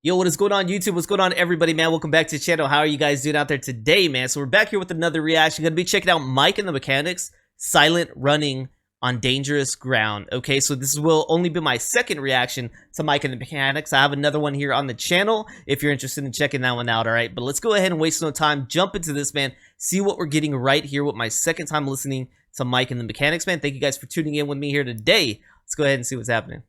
Yo, what is going on YouTube? What's going on everybody, man? Welcome back to the channel. How are you guys doing out there today, man? So we're back here with another reaction. Gonna be checking out Mike and the Mechanics silent running on dangerous ground. Okay, so this will only be my second reaction to Mike and the Mechanics. I have another one here on the channel if you're interested in checking that one out. All right, but let's go ahead and waste no time, jump into this, man. See what we're getting right here with my second time listening to Mike and the Mechanics, man. Thank you guys for tuning in with me here today. Let's go ahead and see what's happening.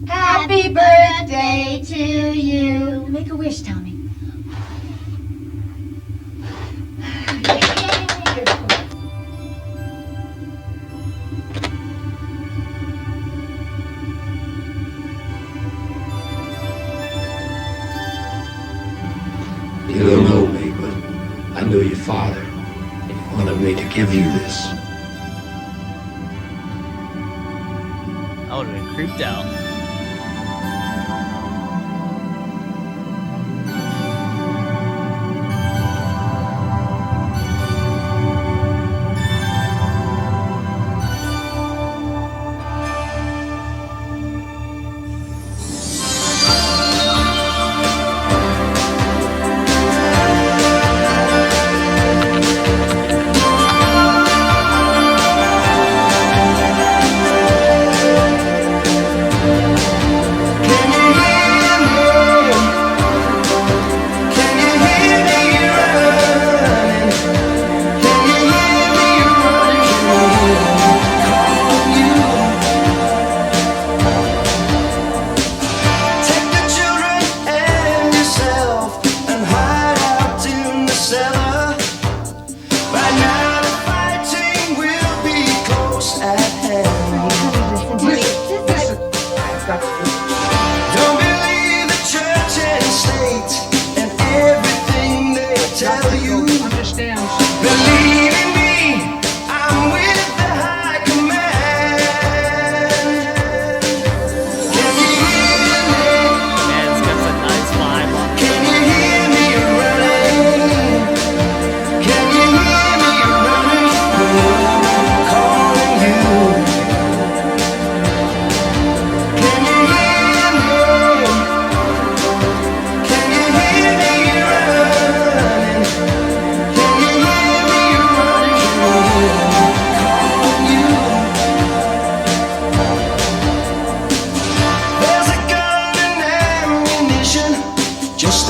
Happy birthday to you. Make a wish, Tommy. You don't know me, but I know your father. He wanted me to give you this. I would have been creeped out.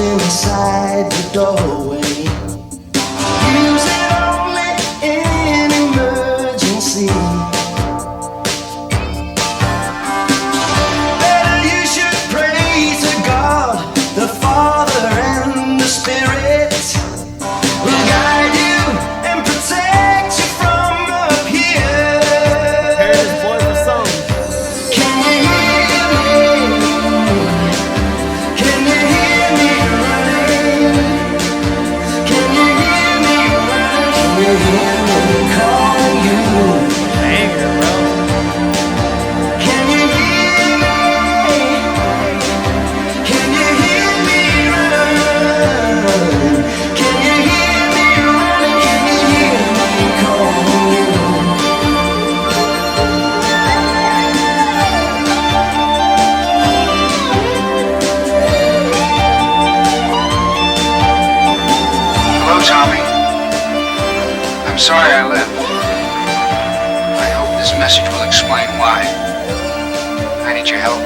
Inside the doorway, use it only in emergency. Better you should pray to God, the Father and the Spirit will guide you and protect you from up here. Can you hear me? Can you hear me? Tommy, I'm sorry I left. I hope this message will explain why. I need your help.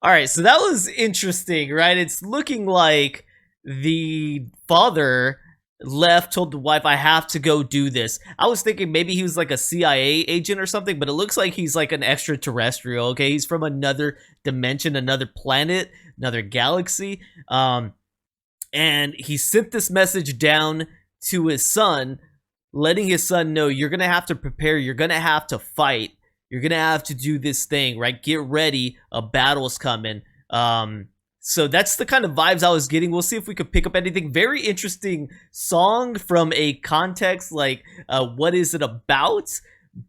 All right, so that was interesting, right? It's looking like the father left, told the wife, I have to go do this. I was thinking maybe he was like a CIA agent or something, but it looks like he's like an extraterrestrial, okay? He's from another dimension, another planet, another galaxy. And he sent this message down to his son, letting his son know, you're going to have to prepare, you're going to have to fight, you're going to have to do this thing, right? Get ready, a battle's coming. So that's the kind of vibes I was getting. We'll see if we could pick up anything. Very interesting song from a context like what is it about?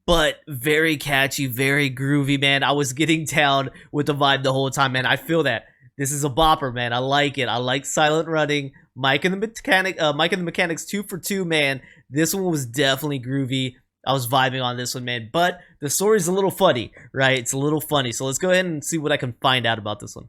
But very catchy, very groovy, man. I was getting down with the vibe the whole time, man. I feel that. This is a bopper, man. I like it. I like Silent Running. Mike and the Mechanics 2 for 2, man. This one was definitely groovy. I was vibing on this one, man. But the story's a little funny, right? It's a little funny. So let's go ahead and see what I can find out about this one.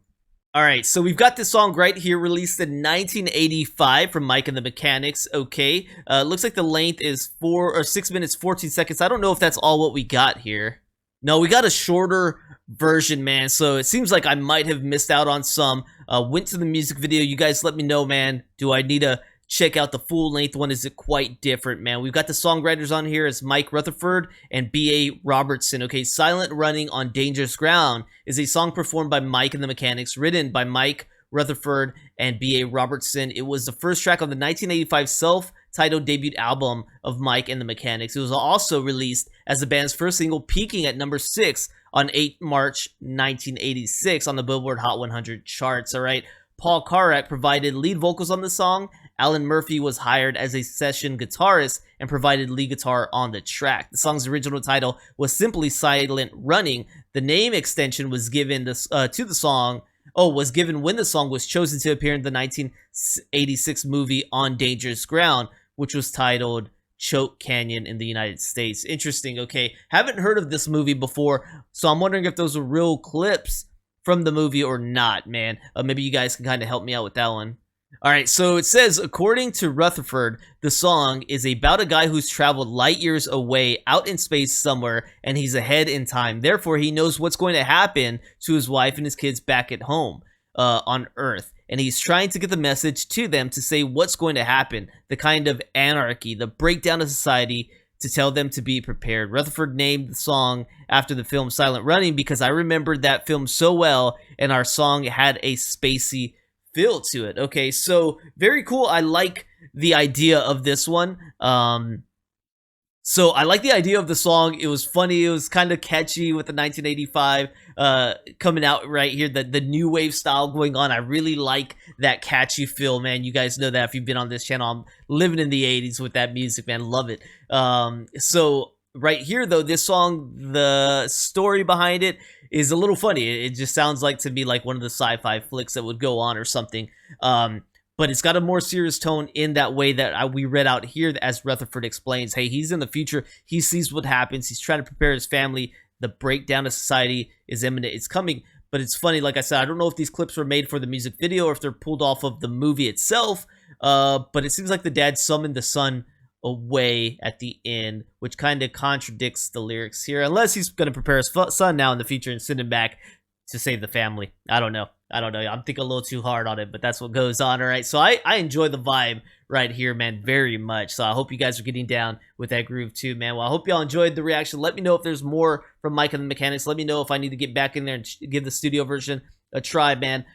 All right, so we've got this song right here, released in 1985 from Mike and the Mechanics. Okay, looks like the length is 6 minutes 14 seconds. I don't know if that's all what we got here. No, we got a shorter version, man. So it seems like I might have missed out on some. Went to the music video. You guys let me know, man. Do I need to check out the full length one? Is it quite different, man? We've got the songwriters on here as Mike Rutherford and B.A. Robertson. Okay, Silent Running on Dangerous Ground is a song performed by Mike and the Mechanics, written by Mike Rutherford and B.A. Robertson. It was the first track on the 1985 self-titled debut album of Mike and the Mechanics. It was also released as the band's first single, peaking at number 6 on 8 March 1986 on the Billboard Hot 100 charts. All right, Paul Carrack provided lead vocals on the song. Alan Murphy was hired as a session guitarist and provided lead guitar on the track. The song's original title was simply Silent Running. The name extension was given to the song. Was given when the song was chosen to appear in the 1986 movie On Dangerous Ground, which was titled Choke Canyon in the United States. Interesting. Okay, haven't heard of this movie before, so I'm wondering if those are real clips from the movie or not, man. Maybe you guys can kind of help me out with that one. All right, so it says, according to Rutherford, the song is about a guy who's traveled light years away out in space somewhere, and he's ahead in time. Therefore, he knows what's going to happen to his wife and his kids back at home on Earth. And he's trying to get the message to them to say what's going to happen, the kind of anarchy, the breakdown of society, to tell them to be prepared. Rutherford named the song after the film Silent Running because I remembered that film so well, and our song had a spacey feel to it. Okay, so very cool. I like the idea of this one. So I like the idea of the song. It was funny. It was kind of catchy with the 1985 coming out right here. The new wave style going on. I really like that catchy feel, man. You guys know that if you've been on this channel. I'm living in the 80s with that music, man. Love it. So right here, though, this song, the story behind it is a little funny. It just sounds like to me like one of the sci-fi flicks that would go on or something. But it's got a more serious tone in that way that we read out here, as Rutherford explains. Hey, he's in the future. He sees what happens. He's trying to prepare his family. The breakdown of society is imminent. It's coming. But it's funny, like I said, I don't know if these clips were made for the music video or if they're pulled off of the movie itself. But it seems like the dad summoned the son away at the end, which kind of contradicts the lyrics here, unless he's going to prepare his son now in the future and send him back to save the family. I don't know. I'm thinking a little too hard on it, but that's what goes on. All right, so I enjoy the vibe right here, man, very much. So I hope you guys are getting down with that groove too, man. Well, I hope y'all enjoyed the reaction. Let me know if there's more from Mike and the Mechanics. Let me know if I need to get back in there and give the studio version a try, man.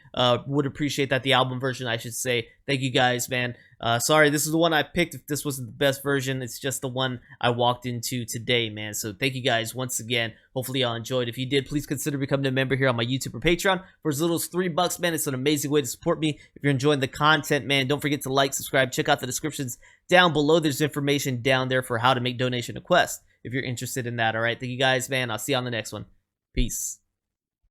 Would appreciate that. The album version, I should say. Thank you guys, man. Sorry, this is the one I picked. If this wasn't the best version, it's just the one I walked into today, man. So thank you guys once again. Hopefully y'all enjoyed. If you did, please consider becoming a member here on my YouTube or Patreon for as little as $3, man. It's an amazing way to support me. If you're enjoying the content, man, don't forget to like, subscribe, check out the descriptions down below. There's information down there for how to make donation requests if you're interested in that. All right, thank you guys, man. I'll see you on the next one. Peace.